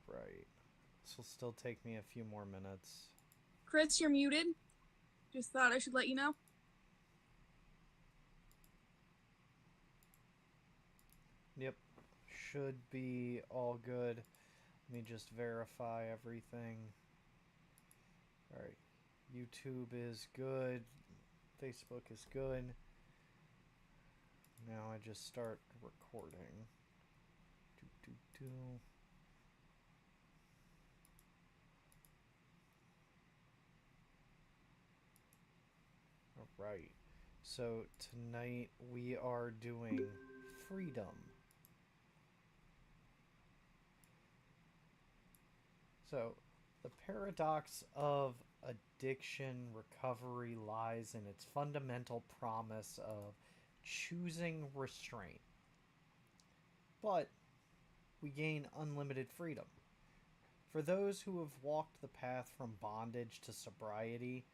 Right. This will still take me a few more minutes. Chris, you're muted. Just thought I should let you know. Yep. Should be all good. Let me just verify everything. Alright. YouTube is good. Facebook is good. Now I just start recording. Do, do, do. Alright. So tonight we are doing freedom. So the paradox of addiction recovery lies in its fundamental promise of choosing restraint. But we gain unlimited freedom. For those who have walked the path from bondage to sobriety,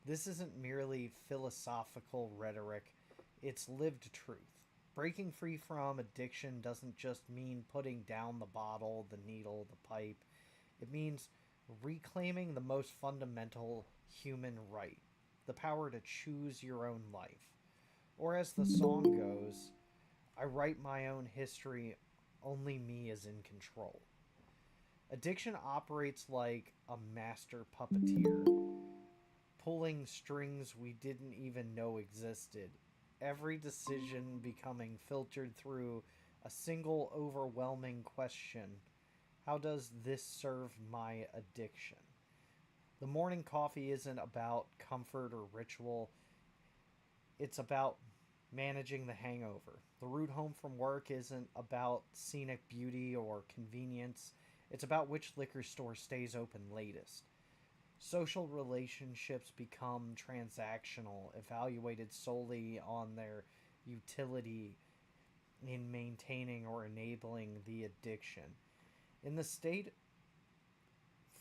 this isn't merely philosophical rhetoric, it's lived truth. Breaking free from addiction doesn't just mean putting down the bottle, the needle, the pipe. It means reclaiming the most fundamental human right, the power to choose your own life. Or as the song goes, I write my own history, only me is in control. Addiction operates like a master puppeteer, pulling strings we didn't even know existed. Every decision becoming filtered through a single overwhelming question: how does this serve my addiction? The morning coffee isn't about comfort or ritual, it's about managing the hangover. The route home from work isn't about scenic beauty or convenience, it's about which liquor store stays open latest. Social relationships become transactional, evaluated solely on their utility in maintaining or enabling the addiction. In the state,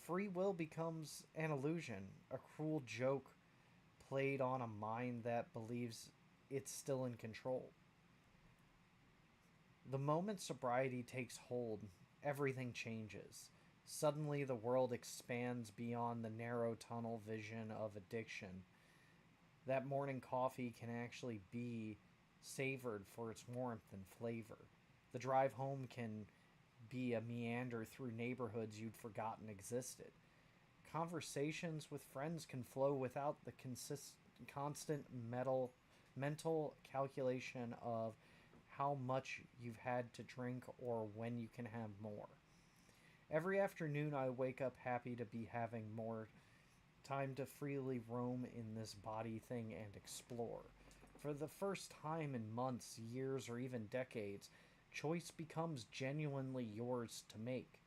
free will becomes an illusion, a cruel joke played on a mind that believes it's still in control. The moment sobriety takes hold, everything changes. Suddenly, the world expands beyond the narrow tunnel vision of addiction. That morning coffee can actually be savored for its warmth and flavor. The drive home can be a meander through neighborhoods you'd forgotten existed. Conversations with friends can flow without the constant mental calculation of how much you've had to drink or when you can have more. Every afternoon, I wake up happy to be having more time to freely roam in this body thing and explore. For the first time in months, years, or even decades, choice becomes genuinely yours to make.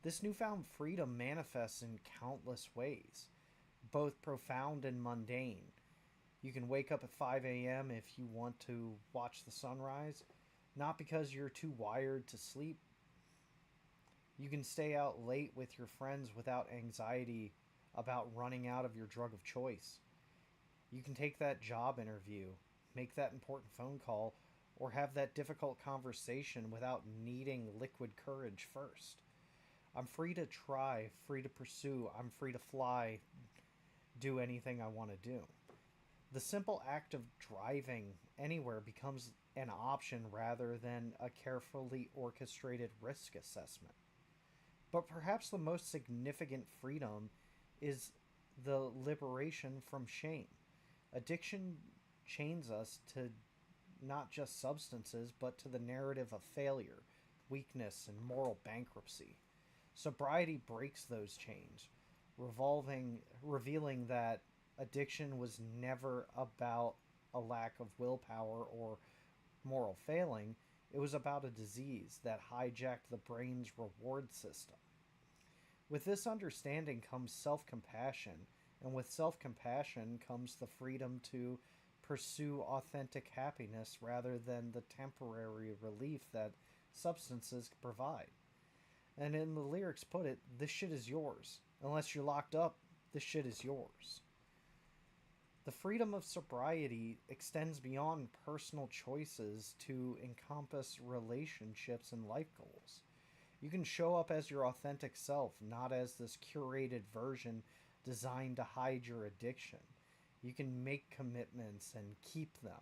This newfound freedom manifests in countless ways, both profound and mundane. You can wake up at 5 a.m. if you want to watch the sunrise, not because you're too wired to sleep. You can stay out late with your friends without anxiety about running out of your drug of choice. You can take that job interview, make that important phone call, or have that difficult conversation without needing liquid courage first. I'm free to try, free to pursue, I'm free to fly, do anything I want to do. The simple act of driving anywhere becomes an option rather than a carefully orchestrated risk assessment. But perhaps the most significant freedom is the liberation from shame. Addiction chains us to not just substances, but to the narrative of failure, weakness, and moral bankruptcy. Sobriety breaks those chains, revealing that addiction was never about a lack of willpower or moral failing. It was about a disease that hijacked the brain's reward system. With this understanding comes self compassion, and with self compassion comes the freedom to pursue authentic happiness rather than the temporary relief that substances provide. And in the lyrics put it, this shit is yours. Unless you're locked up, this shit is yours. The freedom of sobriety extends beyond personal choices to encompass relationships and life goals. You can show up as your authentic self, not as this curated version designed to hide your addiction. You can make commitments and keep them.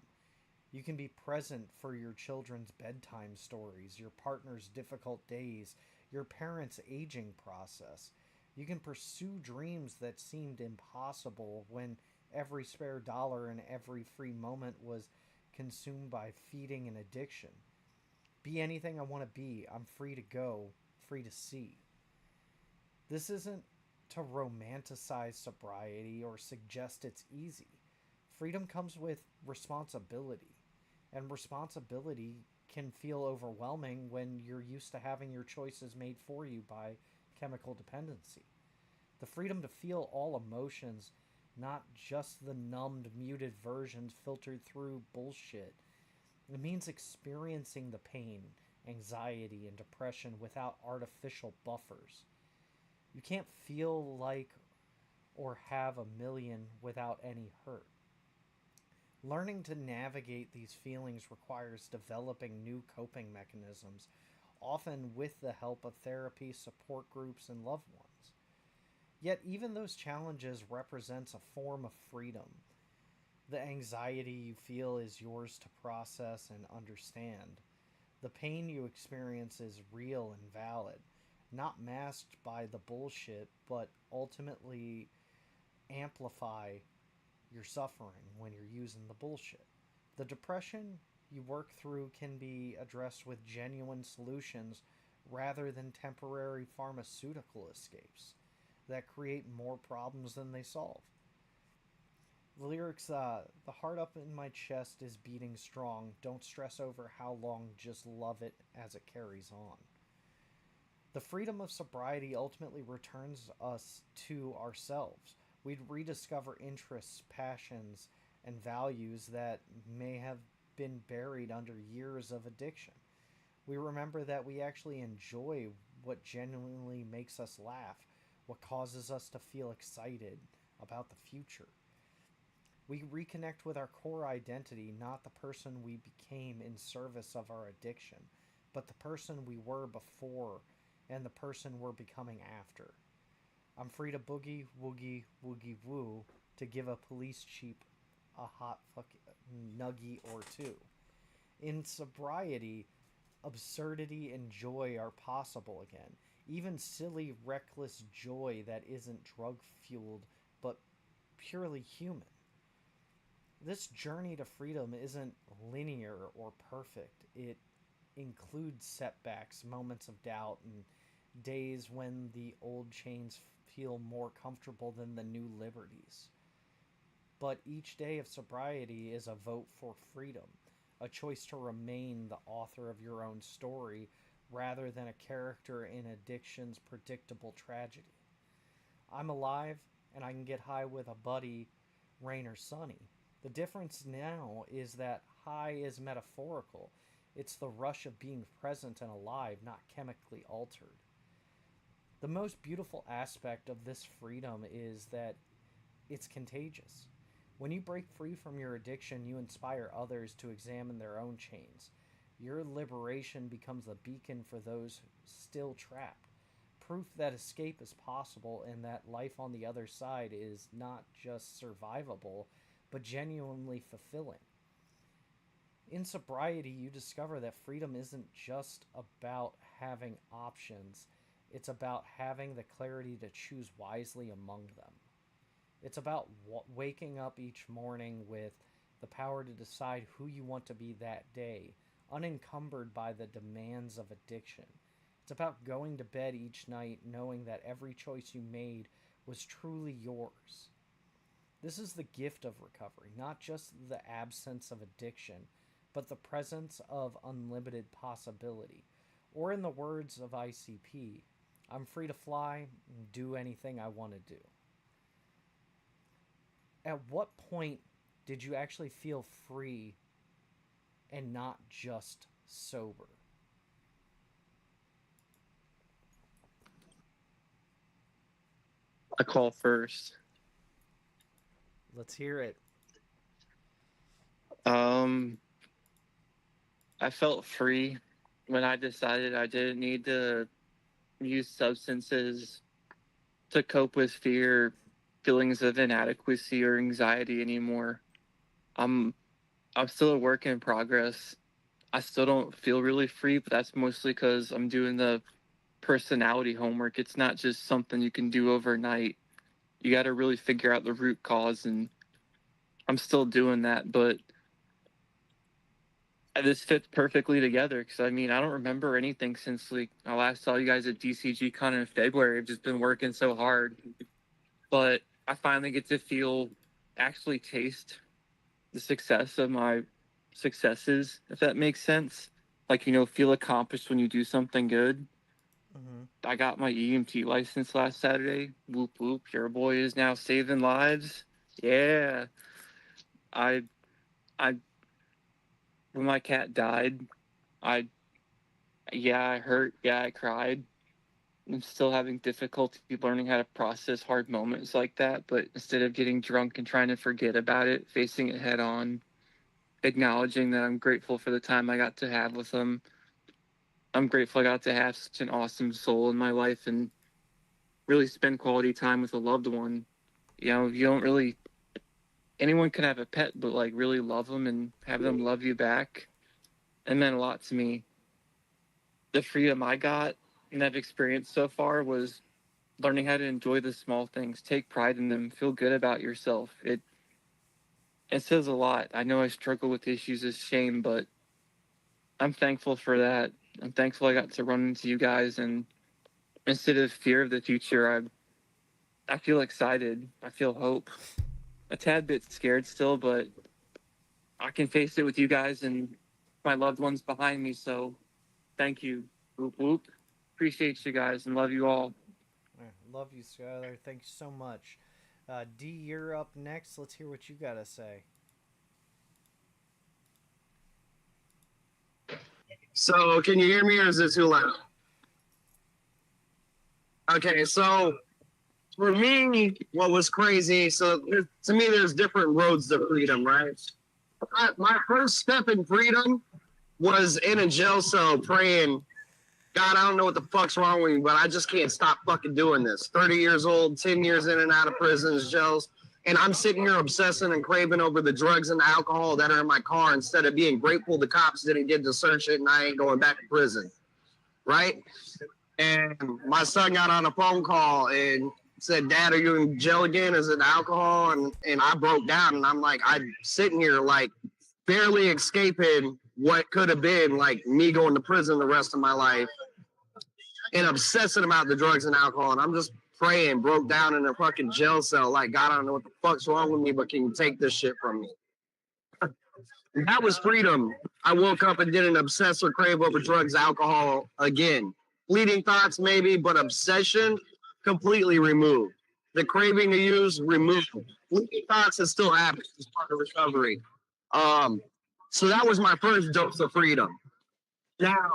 You can be present for your children's bedtime stories, your partner's difficult days, your parents' aging process. You can pursue dreams that seemed impossible when every spare dollar and every free moment was consumed by feeding an addiction. Be anything I want to be. I'm free to go, free to see. This isn't to romanticize sobriety or suggest it's easy. Freedom comes with responsibility, and responsibility can feel overwhelming when you're used to having your choices made for you by chemical dependency. The freedom to feel all emotions, not just the numbed, muted versions filtered through bullshit. It means experiencing the pain, anxiety, and depression without artificial buffers. You can't feel like or have a million without any hurt. Learning to navigate these feelings requires developing new coping mechanisms, often with the help of therapy, support groups, and loved ones. Yet even those challenges represents a form of freedom. The anxiety you feel is yours to process and understand. The pain you experience is real and valid, not masked by the bullshit, but ultimately amplify your suffering when you're using the bullshit. The depression you work through can be addressed with genuine solutions rather than temporary pharmaceutical escapes that create more problems than they solve. The lyrics, the heart up in my chest is beating strong. Don't stress over how long, just love it as it carries on. The freedom of sobriety ultimately returns us to ourselves. We'd rediscover interests, passions, and values that may have been buried under years of addiction. We remember that we actually enjoy what genuinely makes us laugh, what causes us to feel excited about the future. We reconnect with our core identity, not the person we became in service of our addiction, but the person we were before and the person we're becoming after. I'm free to boogie, woogie, woogie woo to give a police chief a hot fuck nuggie or two. In sobriety, absurdity and joy are possible again. Even silly, reckless joy that isn't drug fueled but purely human. This journey to freedom isn't linear or perfect. It includes setbacks, moments of doubt, and days when the old chains feel more comfortable than the new liberties. But each day of sobriety is a vote for freedom, a choice to remain the author of your own story rather than a character in addiction's predictable tragedy. I'm alive and I can get high with a buddy, rain or sunny. The difference now is that high is metaphorical. It's the rush of being present and alive, not chemically altered. The most beautiful aspect of this freedom is that it's contagious. When you break free from your addiction, you inspire others to examine their own chains. Your liberation becomes a beacon for those still trapped. Proof that escape is possible and that life on the other side is not just survivable, but genuinely fulfilling. In sobriety, you discover that freedom isn't just about having options, it's about having the clarity to choose wisely among them. It's about waking up each morning with the power to decide who you want to be that day, unencumbered by the demands of addiction. It's about going to bed each night knowing that every choice you made was truly yours. This is the gift of recovery, not just the absence of addiction, but the presence of unlimited possibility. Or, in the words of ICP, I'm free to fly and do anything I want to do. At what point did you actually feel free and not just sober? I call first. Let's hear it. Um, I felt free when I decided I didn't need to use substances to cope with fear, feelings of inadequacy or anxiety anymore. I'm I'm still a work in progress. I still don't feel really free, but that's mostly because I'm doing the personality homework. It's not just something you can do overnight. You got to really figure out the root cause, and I'm still doing that. But this fits perfectly together because I mean, I don't remember anything since like I last saw you guys at DCG Con in February. I've just been working so hard, but I finally get to actually taste the success of my successes, if that makes sense. Like, feel accomplished when you do something good. Mm-hmm. I got my EMT license last Saturday. Whoop whoop, your boy is now saving lives. Yeah. I I when my cat died, I I hurt, yeah, I cried. I'm still having difficulty learning how to process hard moments like that, but instead of getting drunk and trying to forget about it, facing it head on, acknowledging that I'm grateful for the time I got to have with him. I'm grateful I got to have such an awesome soul in my life and really spend quality time with a loved one. You don't really, anyone can have a pet, but like really love them and have them love you back. It meant a lot to me. The freedom I got and I've experienced so far was learning how to enjoy the small things, take pride in them, feel good about yourself. It says a lot. I know I struggle with issues of shame, but I'm thankful for that. I'm thankful I got to run into you guys, and instead of fear of the future, I feel excited. I feel hope. A tad bit scared still, but I can face it with you guys and my loved ones behind me. So thank you. Whoop whoop. Appreciate you guys and love you all. Love you, Skylar. Thanks so much. D, you're up next. Let's hear what you got to say. So, can you hear me or is it too loud? Okay, so for me, what was crazy, so to me, there's different roads to freedom, right? My first step in freedom was in a jail cell praying, God, I don't know what the fuck's wrong with me, but I just can't stop fucking doing this. 30 years old, 10 years in and out of prisons, jails, and I'm sitting here obsessing and craving over the drugs and the alcohol that are in my car instead of being grateful the cops didn't get to search it and I ain't going back to prison, right? And my son got on a phone call and said, Dad, are you in jail again? Is it alcohol? And I broke down and I'm like, I'm sitting here like barely escaping what could have been like me going to prison the rest of my life and obsessing about the drugs and alcohol. And I'm just praying, broke down in a fucking jail cell. Like, God, I don't know what the fuck's wrong with me, but can you take this shit from me? That was freedom. I woke up and didn't obsess or crave over drugs, alcohol again. Fleeting thoughts, maybe, but obsession completely removed. The craving to use removed. Fleeting thoughts is still happening as part of recovery. So that was my first dose of freedom. Now,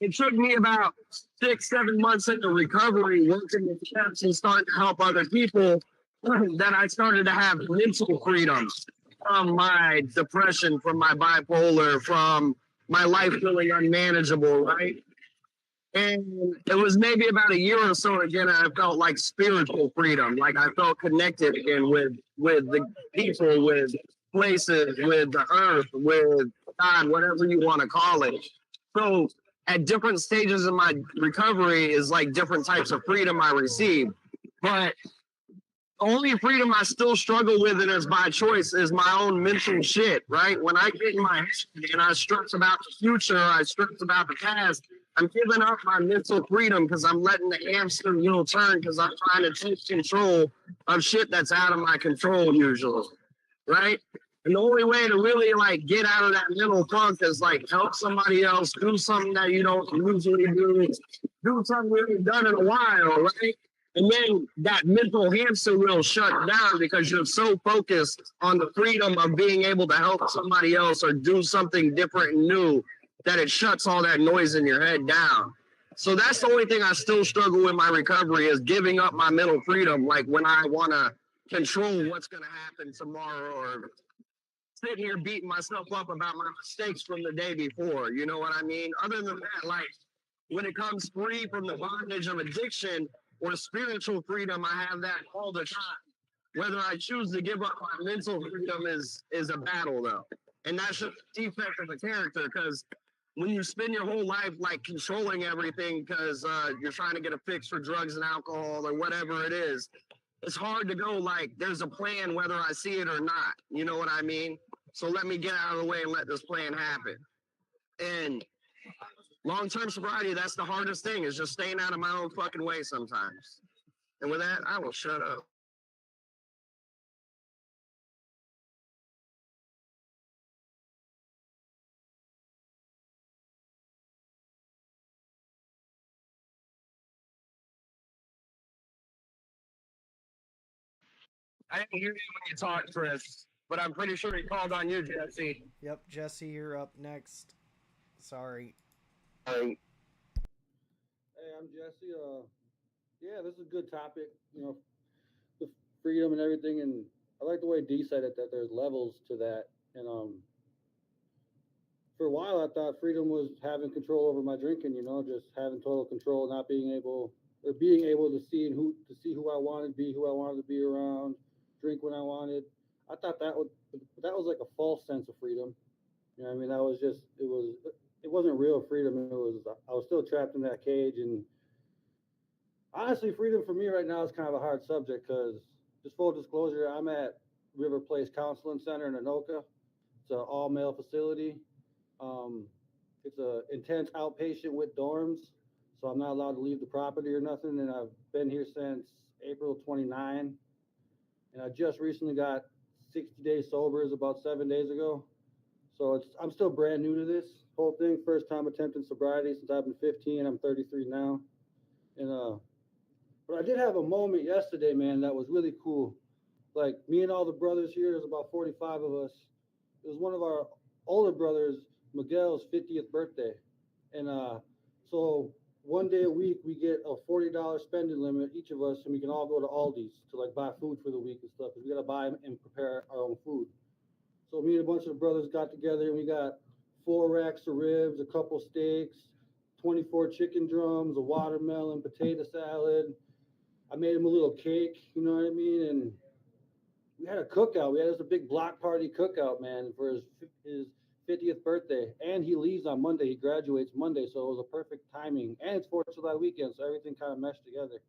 it took me about 6-7 months into recovery, working with camps and starting to help other people, that I started to have mental freedoms from my depression, from my bipolar, from my life feeling unmanageable, right? And it was maybe about a year or so again, I felt like spiritual freedom. Like I felt connected again with the people, with places, with the earth, with God, whatever you want to call it. So at different stages of my recovery is like different types of freedom I receive. But only freedom I still struggle with, and it's by choice, is my own mental shit, right? When I get in my head and I stress about the future, I stress about the past, I'm giving up my mental freedom because I'm letting the hamster wheel turn because I'm trying to take control of shit that's out of my control usually, right? And the only way to really like get out of that mental funk is like help somebody else, do something that you don't usually do something we haven't done in a while, right? And then that mental hamster wheel shut down because you're so focused on the freedom of being able to help somebody else or do something different and new that it shuts all that noise in your head down. So that's the only thing I still struggle with my recovery is giving up my mental freedom. Like when I want to control what's going to happen tomorrow or sit here beating myself up about my mistakes from the day before. You know what I mean? Other than that, like when it comes free from the bondage of addiction or spiritual freedom, I have that all the time. Whether I choose to give up my mental freedom is a battle though. And that's just a defect of the character, because when you spend your whole life like controlling everything because you're trying to get a fix for drugs and alcohol or whatever it is, it's hard to go like there's a plan whether I see it or not. You know what I mean? So let me get out of the way and let this plan happen. And long-term sobriety, that's the hardest thing, is just staying out of my own fucking way sometimes. And with that, I will shut up. I didn't hear you when you talked, Chris, but I'm pretty sure he called on you, Jesse. Yep, Jesse, you're up next. Sorry. Hey, I'm Jesse. Yeah, this is a good topic. You know, the freedom and everything, and I like the way D said it, that there's levels to that. And for a while, I thought freedom was having control over my drinking. You know, just having total control, not being able to see who I wanted, be who I wanted to be around, drink when I wanted. I thought that was like a false sense of freedom. You know what I mean? That was just it wasn't real freedom. I was still trapped in that cage. And honestly, freedom for me right now is kind of a hard subject because, just full disclosure, I'm at River Place Counseling Center in Anoka. It's an all male facility. It's a intense outpatient with dorms, so I'm not allowed to leave the property or nothing. And I've been here since April 29, and I just recently got 60 days sober, is about 7 days ago. So I'm still brand new to this whole thing. First time attempting sobriety since I've been 15. I'm 33 now, and but I did have a moment yesterday, man, that was really cool. Like, me and all the brothers here, there's about 45 of us. It was one of our older brothers, Miguel's 50th birthday. And so one day a week we get a $40 spending limit, each of us, and we can all go to Aldi's to like buy food for the week and stuff, because we gotta buy and prepare our own food. So me and a bunch of brothers got together and we got 4 racks of ribs, a couple steaks, 24 chicken drums, a watermelon, potato salad. I made him a little cake, you know what I mean? And we had a cookout. We had a big block party cookout, man, for his 50th birthday. And he leaves on Monday. He graduates Monday, so it was a perfect timing. And it's 4th of July weekend, so everything kind of meshed together.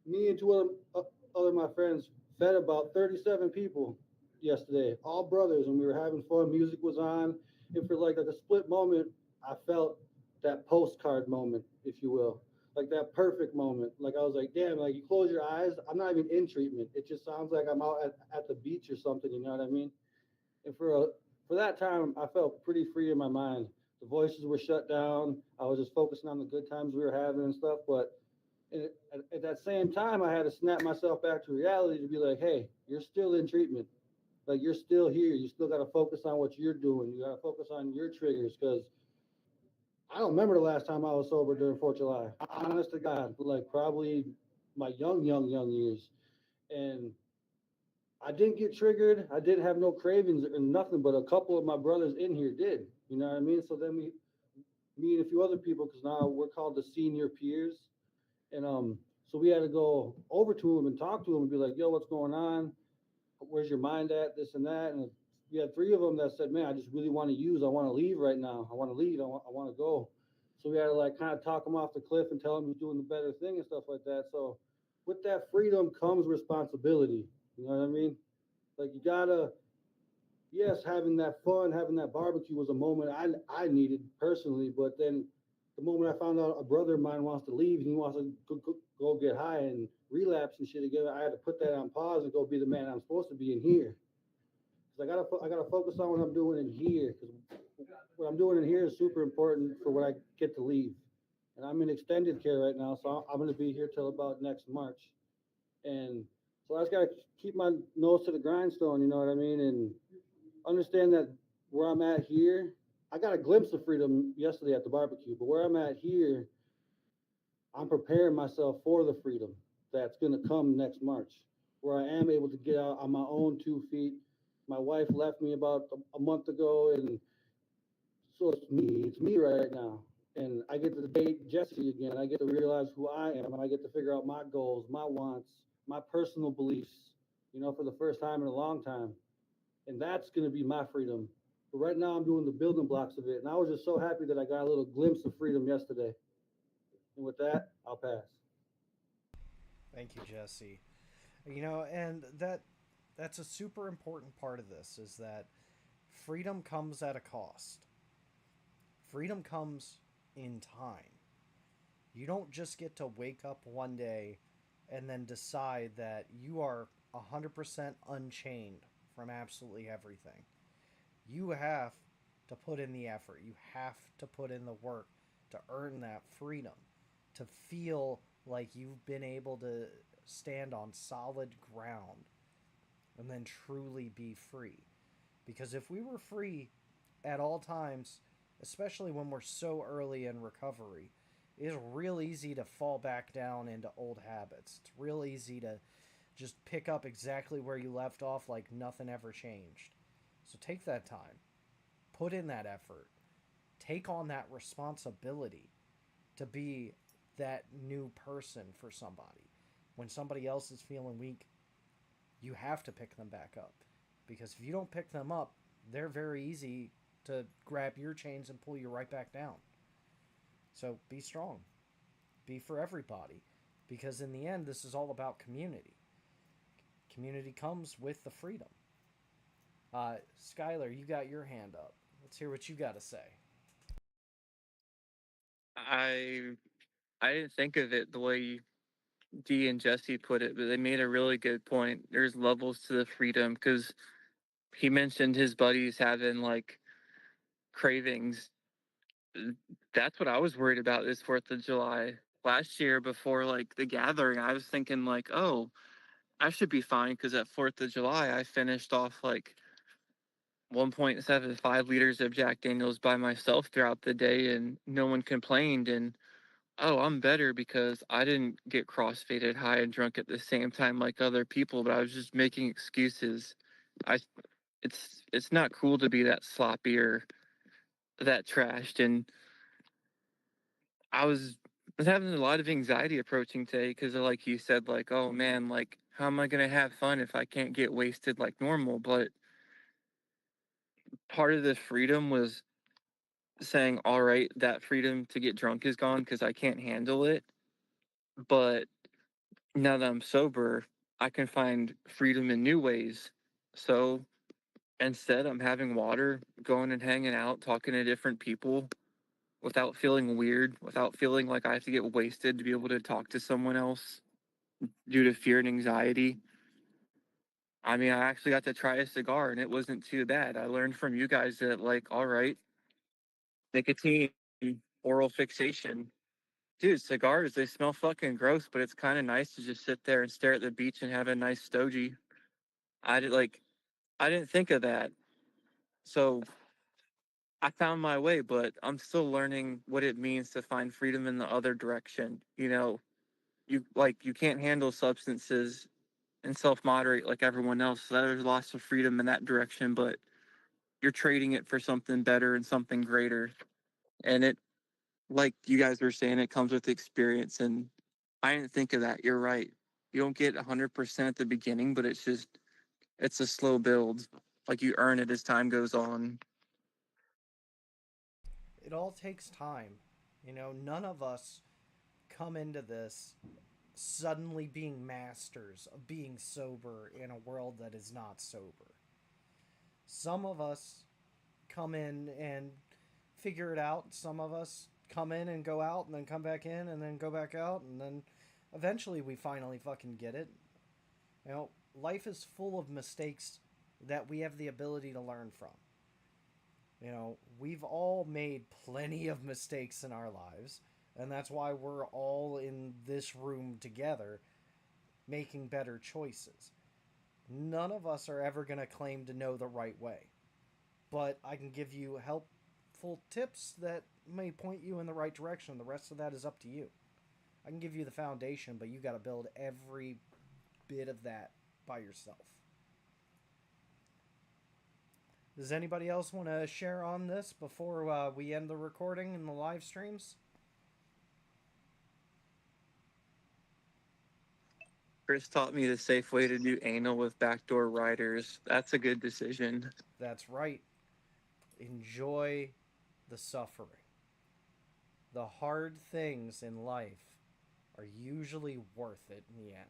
Me and 2 other of my friends fed about 37 people yesterday, all brothers, and we were having fun. Music was on. And for like a split moment, I felt that postcard moment, if you will. Like that perfect moment. Like I was like, damn, like you close your eyes, I'm not even in treatment. It just sounds like I'm out at the beach or something, you know what I mean? And for that time, I felt pretty free in my mind. The voices were shut down. I was just focusing on the good times we were having and stuff. But at that same time, I had to snap myself back to reality to be like, hey, you're still in treatment. Like, you're still here. You still got to focus on what you're doing. You got to focus on your triggers, because I don't remember the last time I was sober during 4th of July. Honest to God, like probably my young years. And I didn't get triggered. I didn't have no cravings or nothing, but a couple of my brothers in here did. You know what I mean? So then me and a few other people, because now we're called the senior peers. And so we had to go over to him and talk to him and be like, yo, what's going on? Where's your mind at? This and that. And we had 3 of them that said, man, I just really want to use. I want to leave right now. I want to leave. I want to go. So we had to like kind of talk him off the cliff and tell him he's doing the better thing and stuff like that. So with that freedom comes responsibility. You know what I mean? Like, you gotta, yes, having that fun, having that barbecue was a moment I needed personally. But then the moment I found out a brother of mine wants to leave and he wants to go get high and relapse and shit again, I had to put that on pause and go be the man I'm supposed to be in here. Because I gotta focus on what I'm doing in here, because what I'm doing in here is super important for when I get to leave. And I'm in extended care right now, so I'm going to be here till about next March. And so I just got to keep my nose to the grindstone, you know what I mean? And understand that where I'm at here, I got a glimpse of freedom yesterday at the barbecue, but where I'm at here, I'm preparing myself for the freedom that's going to come next March, where I am able to get out on my own 2 feet. My wife left me about a month ago, and so it's me right now. and I get to date Jesse again. I get to realize who I am, and I get to figure out my goals, my wants, my personal beliefs, for the first time in a long time. And that's going to be my freedom. But right now, I'm doing the building blocks of it. And I was just so happy that I got a little glimpse of freedom yesterday. And with that, I'll pass. Thank you, Jesse. And that's a super important part of this is that freedom comes at a cost. Freedom comes in time. You don't just get to wake up one day and then decide that you are 100% unchained from absolutely everything. You have to put in the effort. You have to put in the work to earn that freedom, to feel like you've been able to stand on solid ground and then truly be free. Because if we were free at all times, especially when we're so early in recovery, it's real easy to fall back down into old habits. It's real easy to just pick up exactly where you left off like nothing ever changed. So take that time, put in that effort, take on that responsibility to be that new person for somebody. When somebody else is feeling weak, you have to pick them back up. Because if you don't pick them up, they're very easy to grab your chains and pull you right back down. So be strong. Be for everybody. Because in the end, this is all about community. Community comes with the freedom. Skylar, you got your hand up. Let's hear what you got to say. I I didn't think of it the way Dee and Jesse put it, but they made a really good point. There's levels to the freedom because he mentioned his buddies having like cravings. That's what I was worried about this 4th of July. Last year, before like the gathering, I was thinking, like, oh, I should be fine because at 4th of July, I finished off like 1.75 liters of Jack Daniels by myself throughout the day and no one complained. And oh, I'm better because I didn't get crossfaded high and drunk at the same time like other people, but I was just making excuses. I it's not cool to be that sloppy or that trashed. And I was having a lot of anxiety approaching today because like you said, like, oh man, like how am I gonna have fun if I can't get wasted like normal? But part of the freedom was saying, all right, that freedom to get drunk is gone because I can't handle it. But now that I'm sober, I can find freedom in new ways. So instead, I'm having water, going and hanging out, talking to different people without feeling weird, without feeling like I have to get wasted to be able to talk to someone else due to fear and anxiety. I mean, I actually got to try a cigar and it wasn't too bad. I learned from you guys that, like, all right, nicotine, oral fixation. Dude, cigars, they smell fucking gross, but it's kind of nice to just sit there and stare at the beach and have a nice stogie. I did like I didn't think of that. So I found my way, but I'm still learning what it means to find freedom in the other direction. You can't handle substances and self-moderate like everyone else. So there's lots of freedom in that direction, but you're trading it for something better and something greater. And it, like you guys were saying, it comes with experience. And I didn't think of that. You're right. You don't get 100% at the beginning, but it's a slow build. Like you earn it as time goes on. It all takes time. None of us come into this suddenly being masters of being sober in a world that is not sober. Some of us come in and figure it out. Some of us come in and go out and then come back in and then go back out and then eventually we finally fucking get it. Life is full of mistakes that we have the ability to learn from. We've all made plenty of mistakes in our lives, and that's why we're all in this room together making better choices. None of us are ever going to claim to know the right way, but I can give you helpful tips that may point you in the right direction. The rest of that is up to you. I can give you the foundation, but you got to build every bit of that by yourself. Does anybody else want to share on this before we end the recording and the live streams? Chris taught me the safe way to do anal with backdoor riders. That's a good decision. That's right. Enjoy the suffering. The hard things in life are usually worth it in the end.